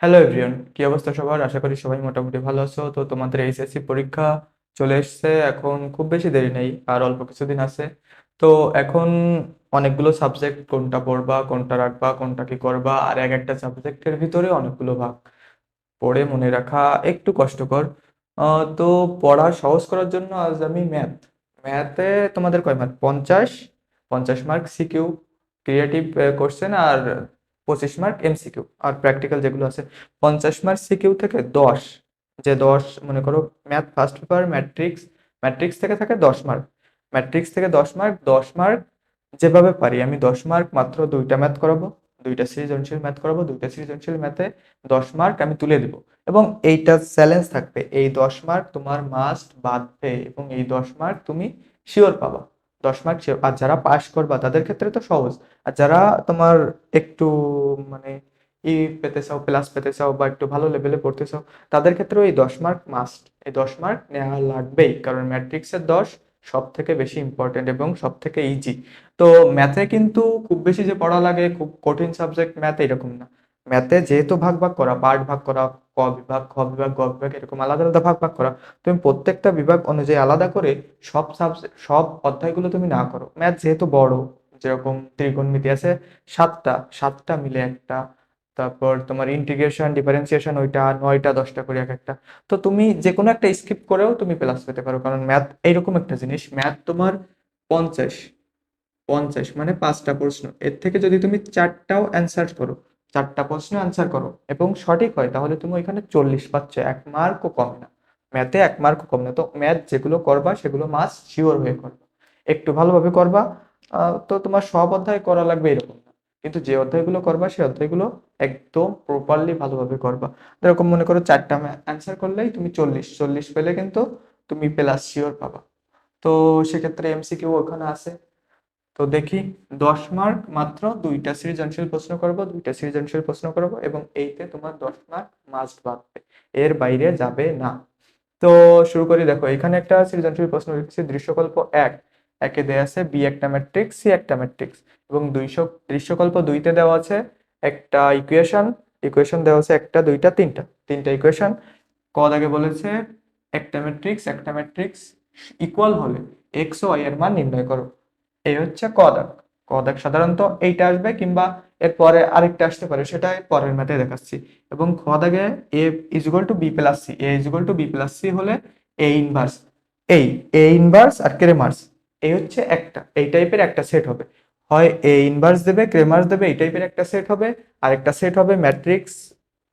Hello everyone, কি অবস্থা সবার? আশা করি সবাই মোটামুটি ভালো আছো। তো তোমাদের এইচএসসি পরীক্ষা চলে এসেছে, এখন খুব বেশি দেরি নেই, আর অল্প কিছুদিন আছে। তো এখন অনেকগুলো সাবজেক্ট, কোনটা পড়বা, কোনটা রাখবা, কোনটা কি করবা, আর এক একটা সাবজেক্টের ভিতরে অনেকগুলো ভাগ, পড়ে মনে রাখা একটু কষ্টকর। তো পড়া সহজ করার জন্য আজ আমি ম্যাথে তোমাদের কয় mark? 50 mark CQ, creative question, আর 25 মার্ক এমসিকিউ, আর প্র্যাকটিক্যাল যেগুলো আছে। 50 মার্ক সিকিউ থেকে 10, যে 10 মনে করো math first paper matrix, matrix থেকে থাকে 10 মার্ক। ম্যাট্রিক্স থেকে 10 মার্ক, 10 মার্ক যেভাবে পারি আমি 10 মার্ক মাত্র দুইটা ম্যাথ করাবো, দুইটা সৃজনশীল ম্যাথ করাবো, দুইটা সৃজনশীল ম্যাথে 10 মার্ক আমি তুলে দিব। এবং এইটা চ্যালেঞ্জ থাকবে, এই 10 মার্ক তোমার মাস্ট বাঁধবে, এবং এই 10 মার্ক তুমি শিওর পাবা। 10 মার্ক শিওর। আর যারা পাস করবা তাদের ক্ষেত্রে তো সহজ। আর যারা তোমার একটু মানে ই পেতে চাও, প্লাস পেতে চাও, বা একটু ভালো লেভেলে পড়তে চাও, তাদের ক্ষেত্রেও এই 10 মার্ক মাস্ট, এই 10 মার্ক নেওয়া লাগবেই, কারণ ম্যাট্রিক্সের 10 সব থেকে বেশি ইম্পর্টেন্ট এবং সব থেকে ইজি। তো ম্যাথে কিন্তু খুব বেশি যে পড়া লাগে, খুব কঠিন সাবজেক্ট ম্যাথ এরকম না। ম্যাথে যেহেতু ভাগ ভাগ করা, পার্ট ভাগ করা, ক বিভাগ, খ বিভাগ, গ বিভাগ, এরকম আলাদা আলাদা ভাগ ভাগ করা, তুমি প্রত্যেকটা বিভাগ অনুযায়ী আলাদা করে সব সাবজেক্ট, সব অধ্যায়গুলো তুমি না করো। ম্যাথ যেহেতু বড়, যেরকম ত্রিকোণমিতি আছে সাতটা, সাতটা মিলে একটা, তারপর তোমার ইন্টিগ্রেশন, ডিফারেন্সিয়েশন ওইটা 9টা 10টা করে এক একটা। তো তুমি যে কোনো একটা স্কিপ করেও তুমি প্লাস পেতে পারো, কারণ ম্যাথ এইরকম একটা জিনিস। ম্যাথ তোমার 50, 50 মানে 5টা প্রশ্ন, এর থেকে যদি তুমি চারটাও অ্যান্সার করো, চারটা প্রশ্ন অ্যান্সার করো এবং সঠিক হয়, তাহলে তুমি ওইখানে 40 পাচ্ছ, 1 মার্কও কম না। ম্যাথে 1 মার্কও কম না। তো ম্যাথ যেগুলো করবা সেগুলো মাস্ট শিওর হয়ে করবা, একটু ভালোভাবে করবা। তো তোমার সব অধ্যায় করা লাগবে এরকম না, কিন্তু যে অধ্যায়গুলো করবা সেই অধ্যায়গুলো একদম প্রপারলি ভালোভাবে করবা। এরকম মনে করো চারটা অ্যান্সার করলেই তুমি 40, 40 পেলে কিন্তু তুমি প্লাস শিওর পাবা। তো সেক্ষেত্রে এমসিকিউ ওখানে আছে। তো দেখি, 10 মার্ক মাত্র দুইটা সৃজনশীল প্রশ্ন করব, দুইটা সৃজনশীল প্রশ্ন করব, এবং এইতে তোমার 10 মার্ক মাস্ট বাড়বে, এর বাইরে যাবে না। তো শুরু করি। দেখো, এখানে একটা সৃজনশীল প্রশ্ন লিখেছি, দৃশ্যকল্প এক, একে দেওয়া আছে বি একটা ম্যাট্রিক্স, সি একটা ম্যাট্রিক্স, এবং দৃশ্যকল্প দুইতে দেওয়া আছে একটা ইকুয়েশন, ইকুয়েশন দেওয়া আছে একটা, দুইটা, তিনটা, তিনটা ইকুয়েশন। ক দাগে বলেছে একটা ম্যাট্রিক্স ইকুয়াল হলে এক্স ও ওয়াই এর মান নির্ণয় করো। এই হচ্ছে ক দাগ। ক দাগ সাধারণত এইটা আসবে, কিংবা এর পরে আরেকটা আসতে পারে, সেটা পরের ম্যাথে দেখাচ্ছি। এবং খ দাগে A is equal to B plus C, A is equal to B plus C হলে এ ইনভার্স, এই এ ইনভার্স আর ক্রেমার্স, এই হচ্ছে একটা, এই টাইপের একটা সেট হবে। হয় এ ইনভার্স দেবে, ক্রেমার্স দেবে, এই টাইপের একটা সেট হবে। আর একটা সেট হবে ম্যাট্রিক্স,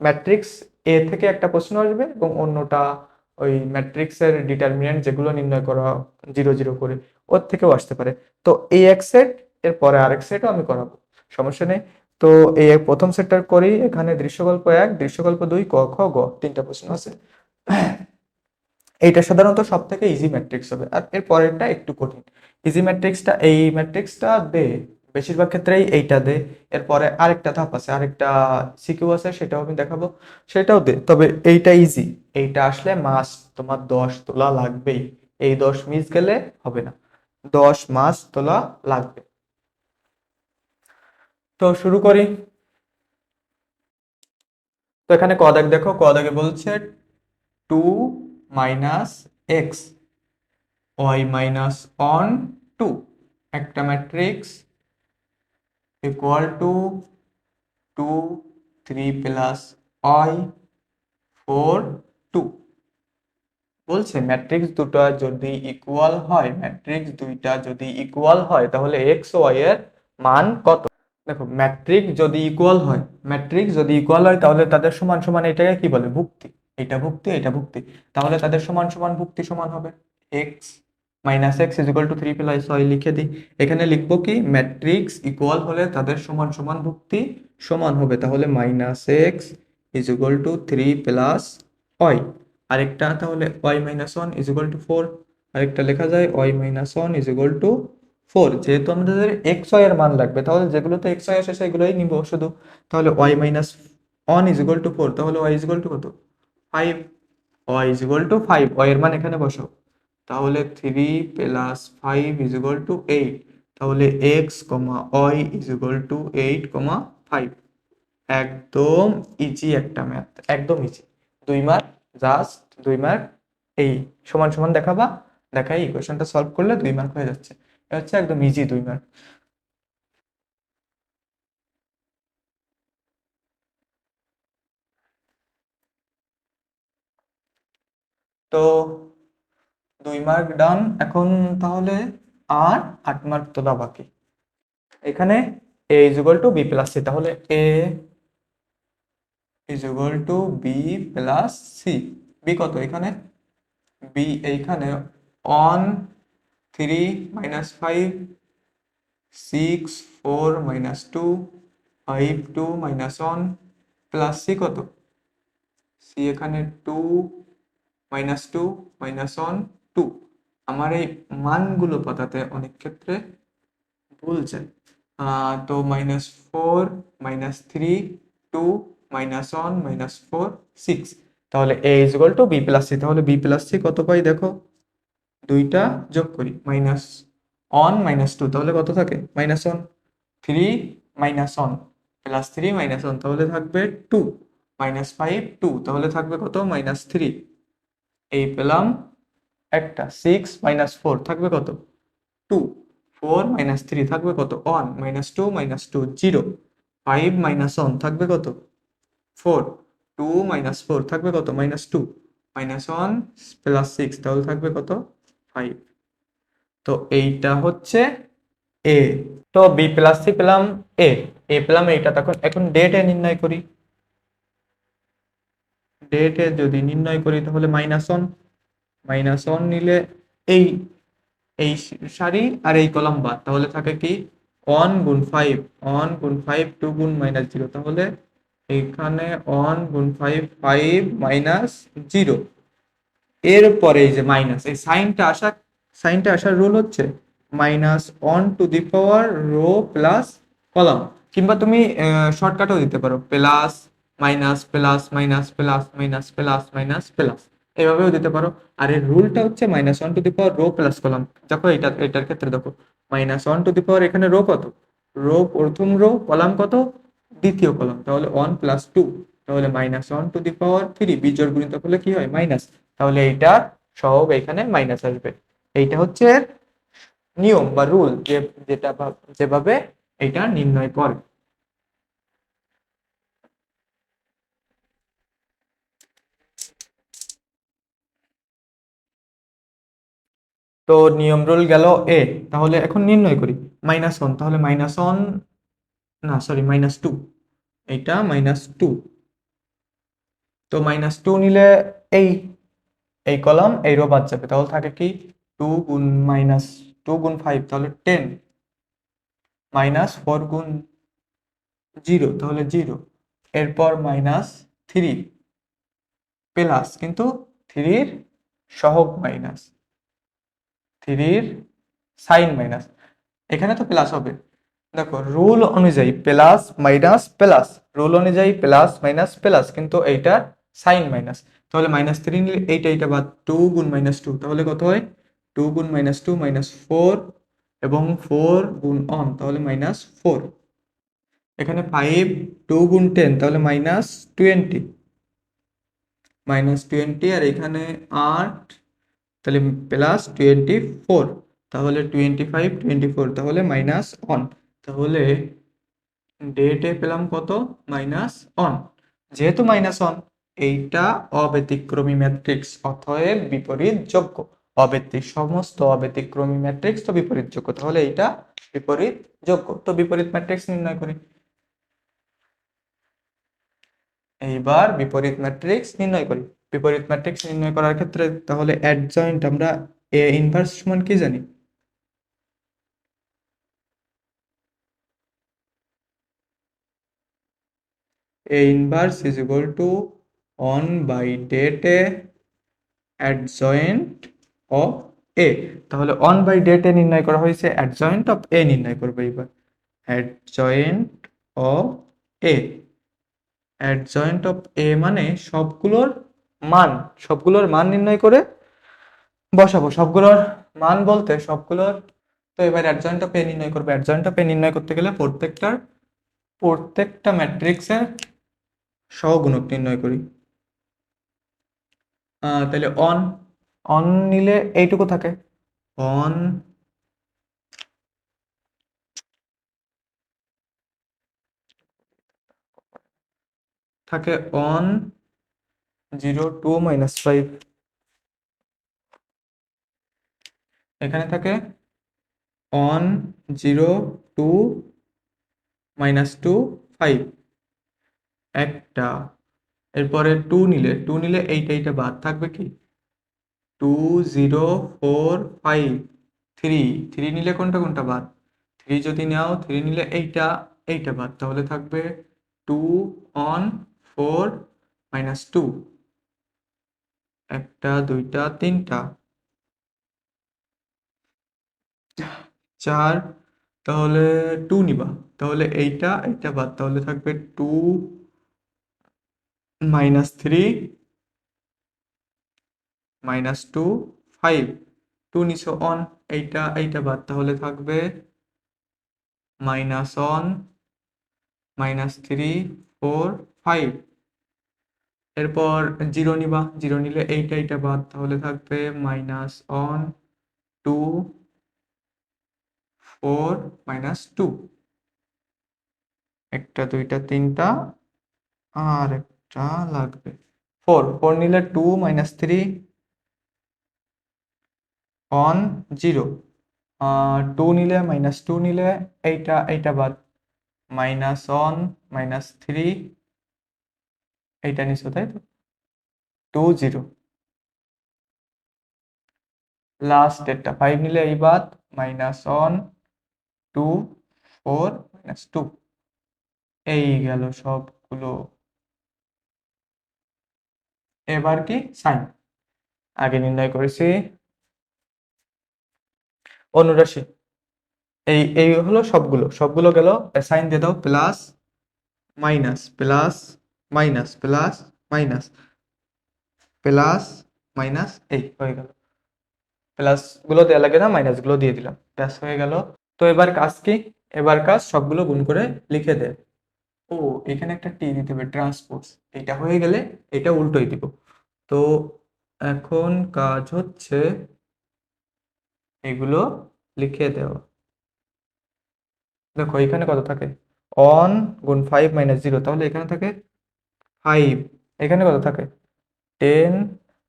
ম্যাট্রিক্স এ থেকে একটা প্রশ্ন আসবে, এবং অন্যটা ওই ম্যাট্রিক্সের ডিটারমিনেন্ট যেগুলো নির্ণয় করা 0 0 করে, ওর থেকেও আসতে পারে। তো এই এক সেট, এর পরে আরেক সেটও আমি করাবো, সমস্যা নেই। তো এই প্রথম সেটটা করি। এখানে দৃশ্যকল্প এক, দৃশ্যকল্প দুই, ক খ গ, তিনটা প্রশ্ন আছে। এইটা সাধারণত সব থেকে ইজি ম্যাট্রিক্স হবে, আর এর পরেরটা একটু কঠিন। ইজি ম্যাট্রিক্সটা, এই ম্যাট্রিক্সটা দে, বেশিরভাগ ক্ষেত্রেই এইটা দে। এরপরে আরেকটা ধাপ আছে, আরেকটা সিকিউ আছে, সেটাও আমি দেখাবো, সেটাও দে। তবে এইটা ইজি, এইটা আসলে মাস্ট তোমার 10 তোলা লাগবেই, এই 10 মিস গেলে হবে না, 10 মাস্ট তোলা লাগবে। তো শুরু করি। তো এখানে ক দাগ দেখো, ক দাগে বলছে 2 - x ওয়াই মাইনাস অন 2, একটা matrix equal to 2 3 plus Y 4 2। বলছে ম্যাট্রিক্স দুটো যদি ইকুয়াল হয়, ম্যাট্রিক্স দুইটা যদি ইকুয়াল হয়, তাহলে এক্স ও ওয়াই এর মান কত? দেখো, ম্যাট্রিক্স যদি ইকুয়াল হয়, ম্যাট্রিক্স যদি ইকুয়াল হয় তাহলে তাদের সমান সমান, এটাকে কি বলে? ভুক্তি। এটা ভুক্তি, এটা ভুক্তি, তাহলে তাদের সমান সমান ভুক্তি সমান হবে X minus X is equal to 3 plus Y. লিখে দিই, এখানে লিখবো কি, ম্যাট্রিক্স ইকুয়াল হলে তাদের সমান সমান ভুক্তি সমান হবে, তাহলে minus X is equal to 3 plus Y. আরেকটা তাহলে Y minus one is equal to 4, আরেকটা লেখা যায় Y minus one is equal to 4। যেহেতু আমাদের এক্স ওয়াই এর মান লাগবে, তাহলে যেগুলোতে এক্স ওয়াই আসে সেগুলোই নিব শুধু। তাহলে Y minus one is equal to 4, তাহলে ওয়াই ইজ ইকুয়াল টু কত? 5। Y is equal to 5, Y এর মান এখানে বসাও। তাহলে 3 প্লাস 5 ইজ ইকুয়াল টু 8, তাহলে X comma Y is equal to 8 comma 5। একদম ইজি একটা ম্যাথ, একদম ইজি। 2 mark, just 2 mark. এই সমান সমান দেখাবা, দেখাই ইকুয়েশনটা সলভ করলে 2 মার্ক হয়ে যাচ্ছে। এটা হচ্ছে একদম ইজি 2 মার্ক। তো 2 মার্ক ডান। এখন তাহলে আর 8 মার্ক তোলা বাকি। এখানে A is equal to B plus C, তাহলে A is equal to B plus C. B কত এখানে? বি এইখানে 1 3 - 5 6 4 - 2 5 2 - 1 প্লাস সি কত? সি এখানে 2 - 2 - 1 2। আমার এই মানগুলো পাতাতে অনেক ক্ষেত্রে ভুল যায়। তো -4 - 3 2 - 1 - 4 6। তাহলে A is equal to B plus C. তাহলে বি প্লাস সি কত পাই দেখো, দুইটা যোগ করি, -1 - 2, তাহলে কত থাকে? -1 3 -1 প্লাস 3 -1, তাহলে থাকবে 2 -5 2, তাহলে থাকবে কত? -3। এই পেলাম একটা 6 -4 থাকবে কত? 2 4 -3 থাকবে কত? 1 -2 -2 0 5 -1 থাকবে কত? 4 2 -4 থাকবে কত? -2 -1 প্লাস 6, তাহলে থাকবে কত? 5। তো এইটা হচ্ছে এ। তো বি প্লাস সি পেলাম, এ এ পেলাম এইটা। তখন এখন ডেট এ নির্ণয় করি। ডেট এ যদি নির্ণয় করি তাহলে -1 নিলে এই এই সারি আর এই কলাম বাদ, তাহলে থাকে কি 1 গুণ 5 1 গুণ 5 2 গুণ -0, তাহলে এখানে 1 গুণ 5 5 -0। এরপরে এই যে মাইনাস, এই সাইনটা আসার রুল হচ্ছে -1 to the power row plus column. কিংবা তুমি শর্টকাটও দিতে পারো, plus minus plus minus plus minus plus minus plus, এভাবেও দিতে পারো। আর এর রুলটা হচ্ছে -1 to the power row plus column. দেখো এটার ক্ষেত্রে দেখো, -1 টু দি পাওয়ার এখানে রো কত? রো প্রথম রো, কলাম কত? দ্বিতীয় কলাম, তাহলে 1 প্লাস 2, তাহলে -1 টু দি পাওয়ার 3 বিজোড় গুণিতক হলে কি হয়? মাইনাস। তাহলে এইটা সহগ এখানে মাইনাস আসবে। এইটা হচ্ছে নিয়ম বা রুল, যেভাবে এটা নির্ণয় করে। তো নিয়ম রুল গেল এ। তাহলে এখন নির্ণয় করি -1, তাহলে -1 না সরি -2, এইটা -2। তো -2 নিলে এই এই কলাম এই রো বাদ যাবে, তাহলে থাকে কি 2 গুণ -2 গুণ 5, তাহলে 10 -4 গুণ 0, তাহলে 0। এরপর -3 প্লাস, কিন্তু 3 সহগ মাইনাস, 3 সাইন মাইনাস। এখানে তো প্লাস হবে। দেখো রুল অনুযায়ী প্লাস মাইনাস প্লাস, রুল অনুযায়ী প্লাস মাইনাস প্লাস, কিন্তু এইটা সাইন মাইনাস। তাহলে -3 নিলে এইটা বাদ, 2 গুণ -2, তাহলে কত হয়? 2 গুণ -2 -4 এবং 4 গুণ 1, তাহলে -4। এখানে 5 2 গুণ 10, তাহলে -20 -20, আর এখানে 8, তাহলে +24, তাহলে 25 24, তাহলে -1। তাহলে ডেটে পেলাম কত? -1। যেহেতু -1, এইটা অব্যতিক্রমী ম্যাট্রিক্স, অতএব বিপরীত যোগ্য। সমস্ত অব্যতিক্রমী ম্যাট্রিক্স তো বিপরীত যোগ্য, তাহলে এইটা বিপরীত যোগ্য। তো বিপরীত ম্যাট্রিক্স নির্ণয় করি। এইবার বিপরীত ম্যাট্রিক্স নির্ণয় করি। বিপরীত ম্যাট্রিক্স নির্ণয় করার ক্ষেত্রে তাহলে অ্যাডজয়েন্ট আমরা এ ইনভার্স সমান কি জানি? A inverse is equal to 1/det A adjoint of A। তাহলে 1/det A নির্ণয় করা হয়েছে, adjoint of A নির্ণয় করবো এবার। adjoint of A, adjoint of A মানে সবগুলোর মান নির্ণয় করে বসাবো। সবগুলোর মান বলতে সবগুলোর। তো এবার adjoint of A নির্ণয় করবো। adjoint of A নির্ণয় করতে গেলে প্রত্যেকটার প্রত্যেকটা ম্যাট্রিক্সের সহগুণক নির্ণয় করি। তাহলে অন অন নিলে এইটুকু থাকে, অন থাকে অন 0 2 -5, এখানে থাকে অন 0 2 -2 5 একটা। এরপরে 2 নিলে এইটা বাদ থাকবে কি 2 0 4 5 3 3 নিলে কোনটা বাদ 3 যদি নাও 3 নিলে এইটা বাদ, তাহলে থাকবে 2 অন 4 -2 একটা দুইটা তিনটা 4, তাহলে 2 নিবা, তাহলে এইটা বাদ, তাহলে থাকবে 2 -3 -2 5, 2 নিছো অন, এইটা বাদ, তাহলে থাকবে -1 -3 4 5। এরপর 0 নিবা, 0 নিলে এইটা বাদ, তাহলে থাকবে -1 2 4 -2 একটা দুইটা তিনটা আর একটা লাগবে 4 নিলে 2 -3 অন 0, 2 নিলে -2 নিলে এইটা বাদ, -1 -3 এইটা নিছো তাই তো 2 0, লাস্ট এটা 5 নিলে এই বাদ, -1 2 4 -2, এই গেল সবগুলো। এবার কি সাইন, আগে নির্ণয় করেছি অনুরাশি, এই হলো সবগুলো গেল, সাইন দিয়ে দাও, plus minus plus minus plus minus plus minus, এই হয়ে গেল, প্লাস গুলো দেওয়া লাগে না, মাইনাস গুলো দিয়ে দিলাম, ব্যাস হয়ে গেল। তো এবার কাজ কি, এবার কাজ সবগুলো গুণ করে লিখে দে। ও এখানে একটা টি দিতে হবে, ট্রান্সপোজ, এটা হয়ে গেলে এটা উল্টোই দিব। তো এখন কাজ হচ্ছে এগুলো লিখে দেওয়া। দেখো এখানে কত থাকে, অন গুণ 5 -0, তাহলে এখানে থাকে 5, এখানে কত থাকে 10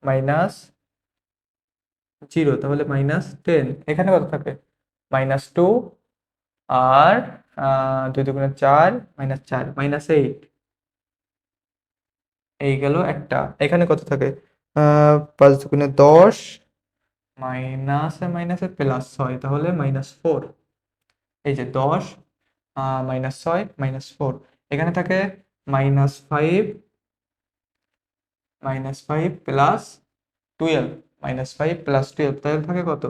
-0, তাহলে -10, এখানে কত থাকে -2, আর 2 2 4 -4 -8, এই গেল একটা। এখানে কত থাকে 5 2 10, মাইনাসে মাইনাসে প্লাস 6, তাহলে -4, এই যে 10 -6 -4, এখানে থাকে -5 -5 প্লাস 12, -5 প্লাস 12, তাহলে থাকে কত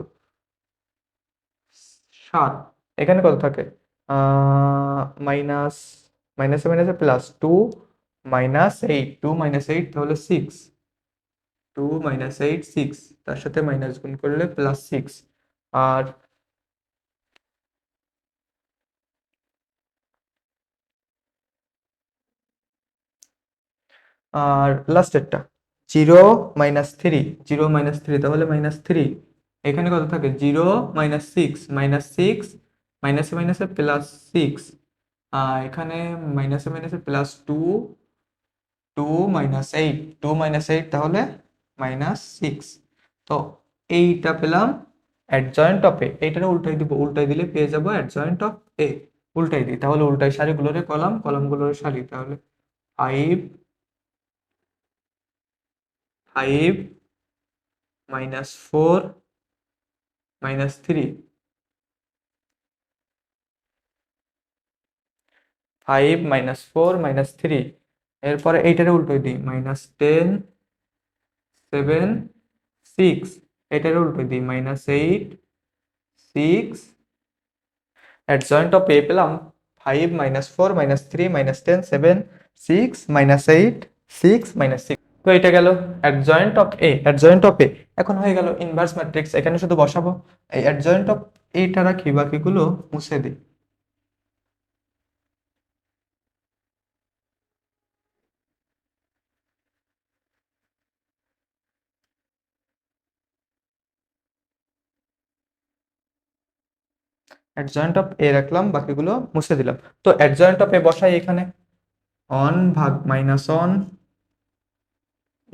7, এখানে কত থাকে মাইনাস মাইনাসে মাইনাসে প্লাস 2 -8, 2 -8 তাহলে 6, 2 -8 6, তার সাথে মাইনাস গুণ করলে প্লাস 6, আর আর লাস্টেরটা 0 -3, 0 -3, তাহলে -3, এখানে কত থাকে 0 -6 -6, মাইনাসে মাইনাসে প্লাস 6, এখানে মাইনাসে মাইনাসে প্লাস 2 2 -8, 2 -8, তাহলে -6। তো এইটা পেলাম অ্যাডজয়েন্ট অফ এ, এইটারে উল্টাই দিব, উল্টাই দিলে পেয়ে যাবো অ্যাডজয়েন্ট অফ এ। উল্টাই দিই, তাহলে উল্টাই সারিগুলোরে কলাম, কলামগুলোরে সারি, তাহলে 5 5 -4 -3, 5 -4 -3, এরপরে এইটারে উল্টোই দিই, -10 7 6, এটারে উল্টোই দিই, -8 6, অ্যাডজয়েন্ট অফ এ পেলাম 5 -4 -3 -10 7 6 -8 6 -6। তো এটা গেল adjoint of A, adjoint of A. এখন হয়ে গেল ইনভার্স ম্যাট্রিক্স, এখানে শুধু বসাবো, এই অ্যাডজয়েন্ট অফ এইটা রাখি, বাকিগুলো মুছে দিই। অ্যাডজয়েন্ট অফ এ রাখলাম, বাকিগুলো মুছে দিলাম। তো অ্যাডজয়েন্ট অফ এ বসাই এখানে, অন ভাগ minus one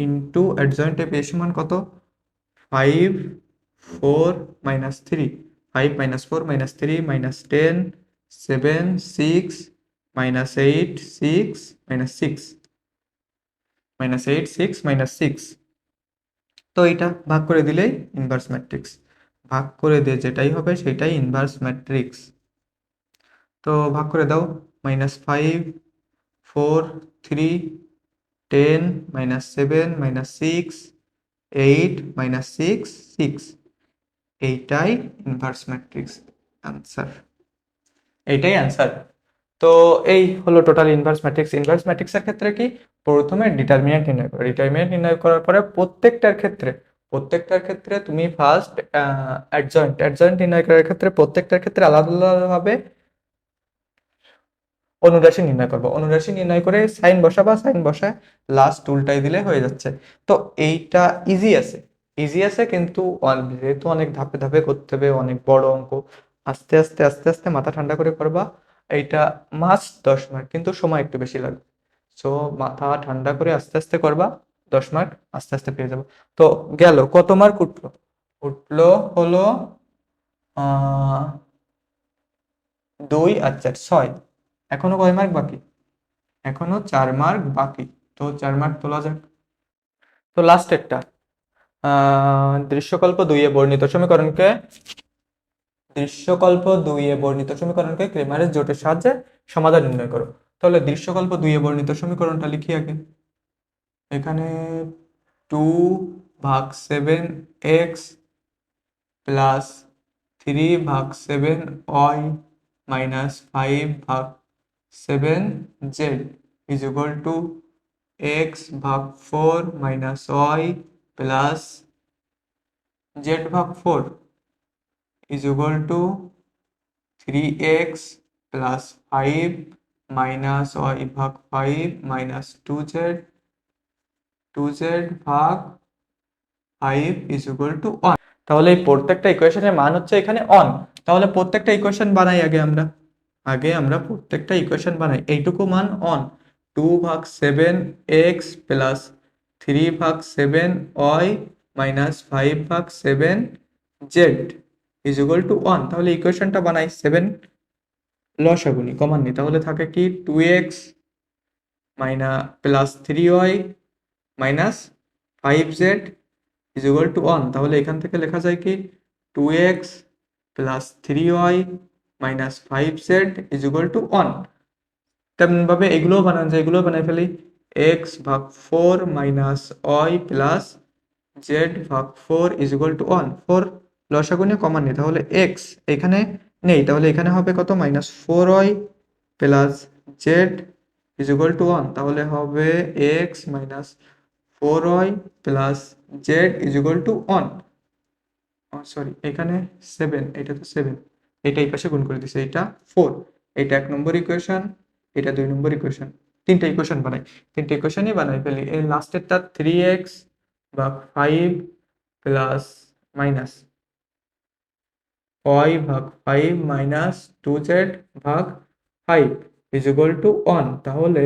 into adjoint of A সমান কত, 5 4 minus 3, 5 minus 4 minus 3 minus 10 7 6 minus 8 6 minus 6 minus 8 6 minus 6। তো এইটা ভাগ করে দিলেই ইনভার্স ম্যাট্রিক্স, ভাগ করে দিয়ে যেটাই হবে সেটাই ইনভার্স ম্যাট্রিক্স। তো ভাগ করে দাও, -5 4 3 10 -7 -6 8 -6 6, এইটাই ইনভার্স ম্যাট্রিক্স অ্যান্সার, এইটাই অ্যান্সার। তো এই হলো টোটাল ইনভার্স ম্যাট্রিক্স। ইনভার্স ম্যাট্রিক্সের ক্ষেত্রে কি, প্রথমে ডিটারমিনেন্ট নির্ণয় করো, ডিটারমিনেন্ট নির্ণয় করার পরে প্রত্যেকটার ক্ষেত্রে তুমি ফার্স্ট অ্যাডজয়েন্ট অ্যাডজয়েন্ট নির্ণয় করার ক্ষেত্রে প্রত্যেকটার ক্ষেত্রে আলাদা আলাদাভাবে অনুরাশি নির্ণয় করবো, অনুরাশি নির্ণয় করে সাইন বসাবা, সাইন বসায় লাস্ট উল্টাই দিলে হয়ে যাচ্ছে। তো এইটা ইজি আছে কিন্তু যেহেতু অনেক ধাপে ধাপে করতে হবে, অনেক বড় অঙ্ক, আস্তে আস্তে আস্তে আস্তে মাথা ঠান্ডা করে করবা। এইটা মাস্ট 10 মার্ক, কিন্তু সময় একটু বেশি লাগবে। সো মাথা ঠান্ডা করে আস্তে আস্তে করবা, 10 মার্ক আস্তে আস্তে পেয়ে যাবো। তো গেল, কত মার্ক উঠলো? উঠলো হলো 2 আর 4 6। এখনো কয় মার্ক বাকি? এখনো 4 মার্ক বাকি। তো 4 মার্ক তোলা যাক। তো লাস্টেরটা, দৃশ্যকল্প 2-এ বর্ণিত সমীকরণকে ক্রেমারের জোটের সাহায্যে সমাধান নির্ণয় করো। তাহলে দৃশ্যকল্প 2-এ বর্ণিত সমীকরণটা লিখি আগে। এখানে 2/7x plus 3/7y minus 5/7z is equal two x/4 minus y plus z/4 is equal to 3x plus 5 minus y ভাগ 5 minus 2z ভাগ 5 is equal to 1। তাহলে এই প্রত্যেকটা ইকুয়েশনের মান হচ্ছে এখানে অন। তাহলে প্রত্যেকটা ইকুয়েশন বানাই আগে আমরা প্রত্যেকটা ইকুয়েশন বানাই। এইটুকু মান on, 2/7x plus 3/7y minus 5/7z is equal to 1। তাহলে ইকুয়েশনটা বানাই, 7 লসাগুনি কমান নি, তাহলে থাকে কি 2x plus 3y minus 5z is equal to 1। তাহলে এখান থেকে লেখা যায় কি 2x plus 3y minus 5z is equal to 1। তেমনভাবে এগুলোও বানানো যায়, এগুলোও বানাই ফেলি, x/4 minus y plus z/4 is equal to 1। 4 লসাগু নিয়ে কমান নেই, তাহলে x এখানে নেই, তাহলে এখানে হবে কত, -4y plus z is equal to 1। তাহলে হবে x minus 4y plus z is equal to 1। Sorry, এখানে 7, এটা তো 7, এটা এই পাশে গুণ করে দিছে, এটা 4। এটা 1 নম্বর ইকুয়েশন, এটা 2 নম্বর ইকুয়েশন, তিনটা ইকুয়েশন বানাই, তিনটা ইকুয়েশনই বানাই ফেলি। এই লাস্টেরটা 3x ভাগ 5 প্লাস মাইনাস y ভাগ 5 মাইনাস 2z ভাগ 5 ইজ ইকুয়াল টু 1। তাহলে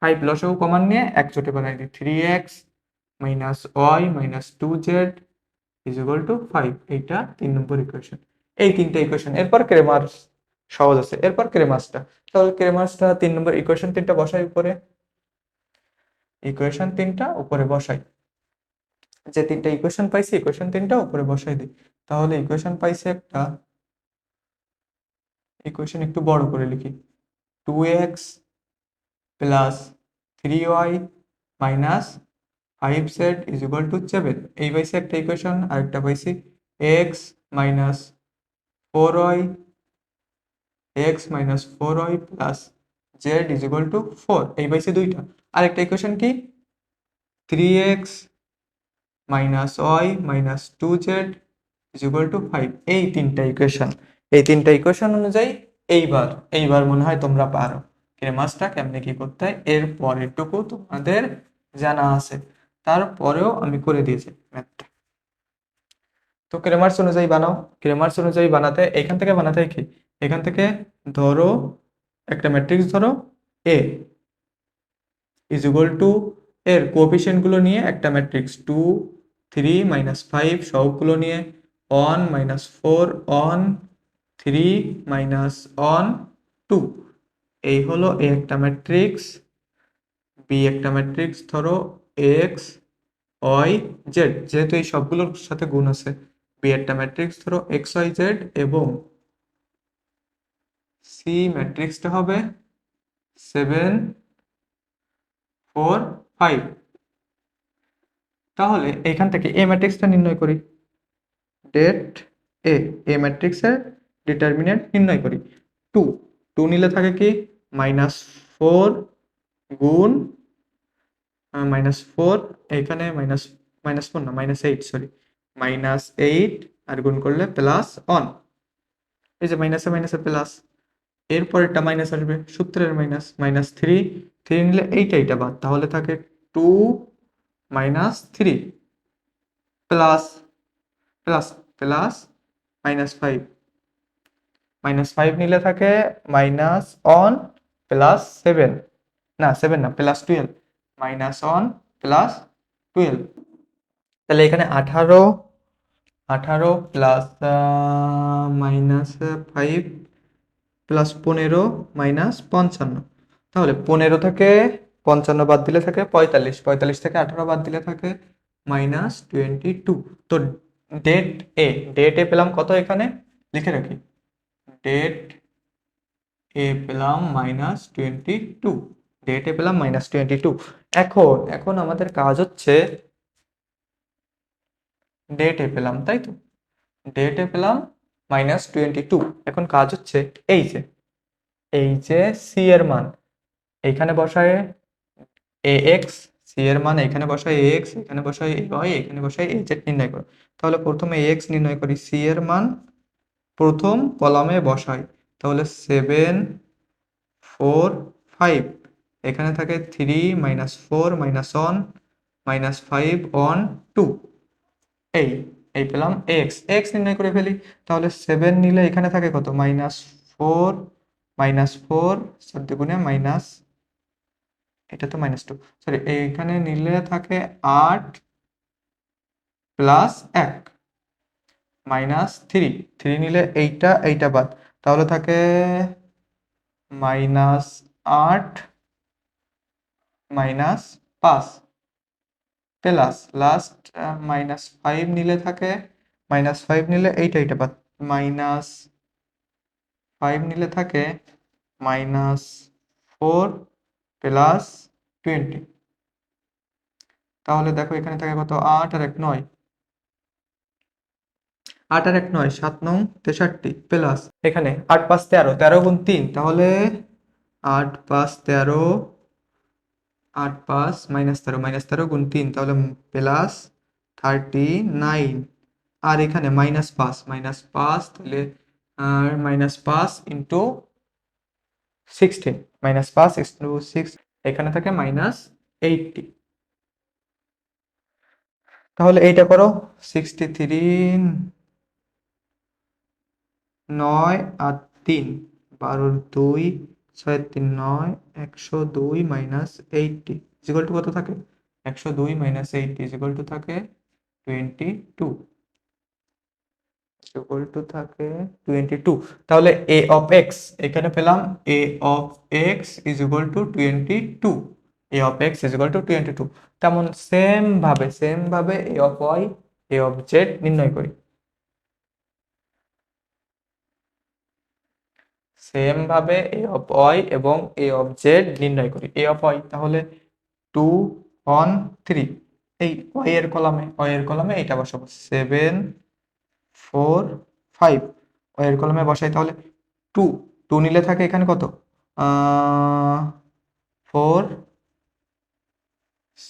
5 লসাগু কমান নিয়ে একচোটে বানাই দিই, 3x minus y minus 2z is equal to 5। এইটা 3 নম্বর ইকুয়েশন। এই তিনটা ইকুয়েশন, এরপর ক্রেমার্স সহজ আছে, এরপর ক্রেমার্সটা। তাহলে ক্রেমার্সটা 3 নম্বর ইকুয়েশন 3টা বসাই উপরে, ইকুয়েশন 3টা উপরে বসাই, যে তিনটা ইকুয়েশন পাইছি ইকুয়েশন 3টা উপরে বসাই দিই। তাহলে ইকুয়েশন পাইছি একটা, ইকুয়েশন একটু বড় করে লিখি, 2x plus 3y minus 5z is equal two 7। এই পাইছি একটা ইকুয়েশন, আর একটা পাইছি x minus 4y plus z is equal to 4। এই পাইছি দুইটা। আরেকটা ইকুয়েশন কি, 3x minus y minus 2z is equal to 5। এই তিনটা ইকুয়েশন অনুযায়ী এইবার মনে হয় তোমরা পারো ক্রেমাসটা কেমনে কি করতে হয়। এর পরেরটুকু তোমাদের জানা আছে, তারপরেও আমি করে দিয়েছি ম্যাথটা। তো ক্রেমার্স অনুযায়ী বানাও, ক্রেমার্স অনুযায়ী বানাতে এখান থেকে বানাতে কি এখান থেকে ধরো একটা ম্যাট্রিক্স ধরো এ ইজ ইকুয়াল টু এর কোএফিসিয়েন্টগুলো নিয়ে একটা ম্যাট্রিক্স 2 3 -5 সবগুলো নিয়ে 1 -4 1 3 -1 2 এই হলো এ একটা ম্যাট্রিক্স, বি একটা ম্যাট্রিক্স ধরো এক্স ওয়াই জেড, যেহেতু এই সবগুলোর সাথে গুণ আছে, বি একটা ম্যাট্রিক্স ধরো এক্স ওয়াই জেড, এবং সি ম্যাট্রিক্সটা হবে 7 4 5। তাহলে এখান থেকে এ ম্যাট্রিক্সটা নির্ণয় করি, ডেট এ, এ ম্যাট্রিক্সের ডিটারমিনেন্ট নির্ণয় করি। 2 2 নিলে থাকে কি -4 গুণ -4, এখানে -4 না -8, সরি -8, আর গুণ করলে +1, এই যে মাইনাসে মাইনাসে প্লাস, এরপরেরটা মাইনাস আসবে, সূত্রের মাইনাস, -3 3 নিলে এইটা বাদ, তাহলে থাকে 2 -3 প্লাস প্লাস প্লাস -5, -5 নিলে থাকে -1 +7, না 7 না +12, -1 +12, তাহলে এখানে 18 18 প্লাস -5 প্লাস 15 -55, তাহলে 15 থেকে 55 বাদ দিলে থাকে 45, 45 থেকে 18 বাদ দিলে থাকে -22। তো ডেট এ, ডেট এ পেলাম কত, এখানে লিখে রাখি, ডেট এ পেলাম -22, ডেট এ পেলাম -22। এখন আমাদের কাজ হচ্ছে ডেট এ পেলাম, তাই তো, ডেট এ পেলাম -22, এখন কাজ হচ্ছে এই যে সি এর মান এইখানে বসায় এ এক্স, সি এর মান এখানে বসায় এ এক্স, এখানে বসায় এ ওয়াই, এখানে বসায় এ জেড নির্ণয় করো। তাহলে প্রথমে এ এক্স নির্ণয় করি, সি এর মান প্রথম কলামে বসাই, তাহলে 7 4 5, এখানে থাকে 3 -4 -1 -5 1 2, এই এই পেলাম এক্স, এক্স নির্ণয় করে ফেলি। তাহলে 7 নিলে এখানে থাকে কত, -4 -4 4 দুগুণে মাইনাস, এটা তো -2, সরি এইখানে নিলে থাকে 8 +1 -3, 3 নিলে এইটা বাদ, তাহলে থাকে -8 -5 প্লাস লাস্ট -5 নিলে থাকে, -5 নিলে এইটা বাদ, -5 নিলে থাকে -4 +20, তাহলে দেখো এখানে থাকে কত, 8 আর 1 9, 8 আর 1 9 7 9 63 প্লাস এখানে 8 5 13, 13 গুণ 3, তাহলে 8 5 13, 8 5 -13, -13 গুণ 3, তাহলে প্লাস 39, আর এখানে -5 তাহলে আর -5 ইন্টু 16, -5 ইন্টু 6, এখানে থাকে -80, তাহলে এইটা করো, 63 9 আর 3 12 2 6 3 9 102 -80 ইকুয়াল টু কত থাকে, 102 -80 ইকুয়াল টু থাকে 22, ইকুয়াল টু থাকে 22। তাহলে এ অফ এক্স এখানে পেলাম, A of X is equal to 22, A of X is equal to 22। তেমন সেম ভাবে A of Y, A of Z নির্ণয় করি, সেম ভাবে এ অফ ওয়াই এবং এ অফ জেড নির্ণয় করি। এ অফ ওয়াই তাহলে 2 1 3, এই ওয়াই এর কলামে এটা বসাবো, 7 4 5, ওয়াই এর কলামে বসাই, তাহলে 2 2 নিলে থাকে এখানে কত, 4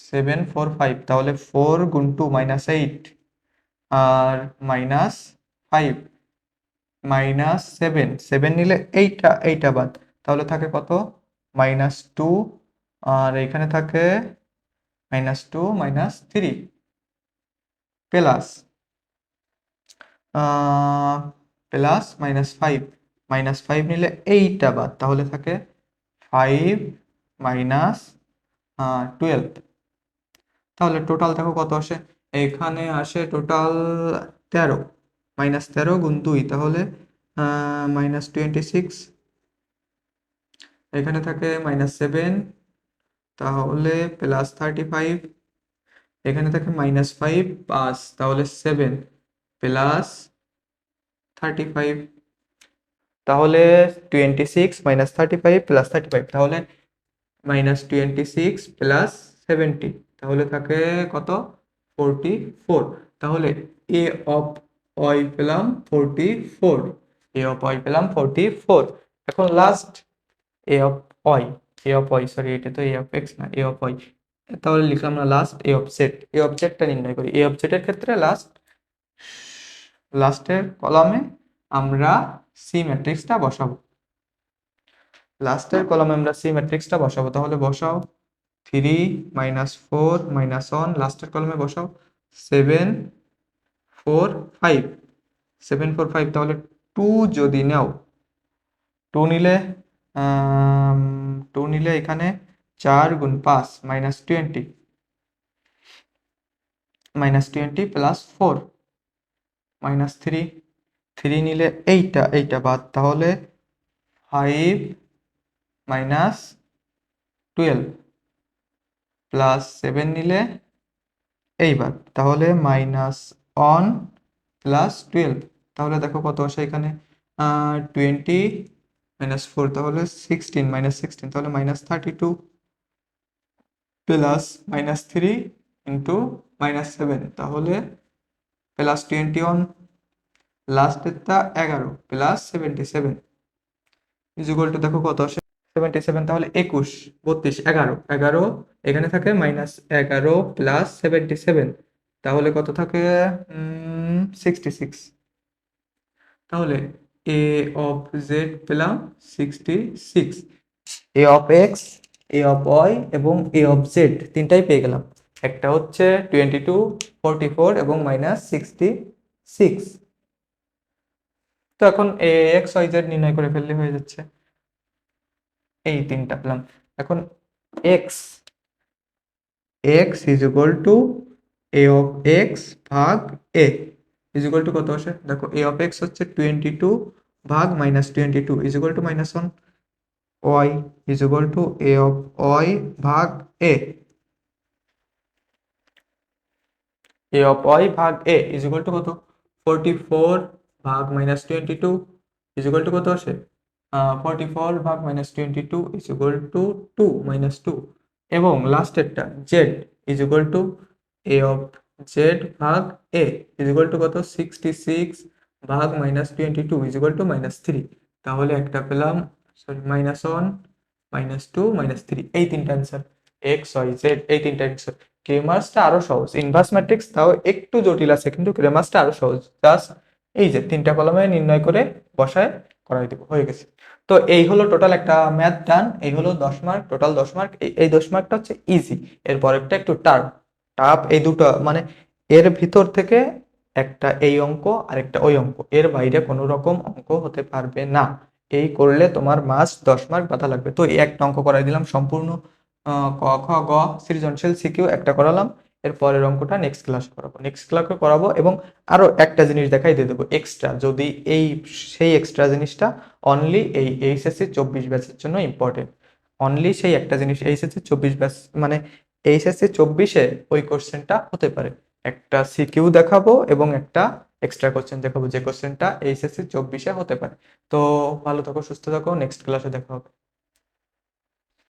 7 4 5, তাহলে 4 গুণ 2 -8, আর -5 -7, 7 নিলে এইটা বাদ, তাহলে থাকে কত, -2, আর এখানে থাকে -2 -3 প্লাস প্লাস -5, -5 নিলে এইটা বাদ, তাহলে থাকে 5 মাইনাস 12। তাহলে টোটাল দেখো কত আসে, এখানে আসে টোটাল 13, -13 গুণ 2 তাহলে -26। এখানে থাকে -7 তাহলে +35। এখানে থাকে -5 5 তাহলে 7 +35। তাহলে 26 -35 +35 তাহলে -26 +70 তাহলে থাকে কত, 44। তাহলে এ অফ ওয়াই পেলাম 44, এ অফ ওয়াই পেলাম 44। এখন last A of Y, A of Y sorry, এটা তো এ অফ এক্স না, এ অফ ওয়াই। তাহলে লিখলাম না last A of Z, A of জেডটা নির্ণয় করি। এ অফ জেড এর ক্ষেত্রে লাস্টের কলামে আমরা সি ম্যাট্রিক্সটা বসাবো, লাস্টের কলামে আমরা সি ম্যাট্রিক্সটা বসাবো। তাহলে বসাও 3 -4 -1, লাস্টের কলামে বসাও 7 4 5, 7 4 5। তাহলে 2 যদি নাও, 2 নিলে 2 নিলে এখানে 4 গুণ 5 -20, -20 +4 -3, 3 নিলে এইটা বাদ, তাহলে 5 -12 +7 নিলে এইবার, তাহলে -1 +12। তাহলে দেখো কত আসে এখানে, 20 -4 তাহলে 16, -16 তাহলে -32 প্লাস -3 ইন্টু -7 তাহলে +21, লাস্টেরটা 11 +77 ইকুয়াল টু দেখো কত আসে 77। তাহলে 21 32 11 11, এখানে থাকে -11 +77 তাহলে কত থাকে 66। তাহলে এ অফ জেড পেলাম 66, A of X, A of Y এবং এ অফ জেড তিনটাই পেয়ে গেলাম। একটা হচ্ছে 22 44 এবং -66। তো এখন এ এক্স ওয়াই জেড নির্ণয় করে ফেললে হয়ে যাচ্ছে, এই তিনটা পেলাম। এখন x x is equal to A of x ভাগ এ ইজ ইকুয়াল টু কত আসে দেখো, এ অফ এক্স হচ্ছে 22 ভাগ -22 is equal to -1, Y is equal to A of Y ভাগ এ, এ অফ ওয়াই ভাগ এ ইজ ইকুয়াল টু কত, 44 ভাগ -22 ইজ ইকুয়াল টু কত আসে, 44 ভাগ -22 ইজ ইকুয়াল টু 2 -2 এবং লাস্টেরটা Z is equal to A of Z ভাগ এ ইজ ইকুয়াল টু কত, 66 ভাগ -22 ইজ ইকুয়াল টু -3। তাহলে একটা পেলাম, সরি -1 -2 -3, এই তিনটা অ্যান্সার, এক্স ওয়াই জেড এই তিনটা অ্যান্সার। ক্রেমার্সটা আরো সহজ, ইনভার্স ম্যাট্রিক্স তাও একটু জটিল আছে কিন্তু ক্রেমার্সটা আরো সহজ। জাস্ট এই যে তিনটা কলামে নির্ণয় করে বসায় করাই দেবো, হয়ে গেছে। তো এই হলো টোটাল একটা ম্যাথ ডান, এই হলো 10 মার্ক, টোটাল 10 মার্ক। এই 10 মার্কটা হচ্ছে ইজি, এর পরেরটা একটু টাফ। এই দুটো মানে এর ভিতর থেকে একটা এই অঙ্ক আর একটা ওই অঙ্ক, এর বাইরে কোনো রকম অঙ্ক হতে পারবে না। এই করলে তোমার মাস 10 মার্ক বাধা লাগবে। তো এই একটা অঙ্ক করাই দিলাম সম্পূর্ণ, ক খ গ সৃজনশীল সিকিউ একটা করালাম। এর পরের অঙ্কটা নেক্সট ক্লাসে করাবো, নেক্সট ক্লাসে করাবো। এবং আরো একটা জিনিস দেখাই দিয়ে দেবো এক্সট্রা, যদি এই সেই এক্সট্রা জিনিসটা অনলি এই এইচএসসি 24 ব্যাচের জন্য ইম্পর্টেন্ট। অনলি সেই একটা জিনিস এইচএসসি 24 ব্যাচ, মানে এইচএসসি 24-এ ওই কোশ্চেনটা হতে পারে। একটা সিকিউ দেখাবো এবং একটা এক্সট্রা কোশ্চেন দেখাবো, যে কোশ্চেনটা এইচএসসি 24-এ হতে পারে। তো ভালো থাকো, সুস্থ থাকো, নেক্সট ক্লাসে দেখা হবে।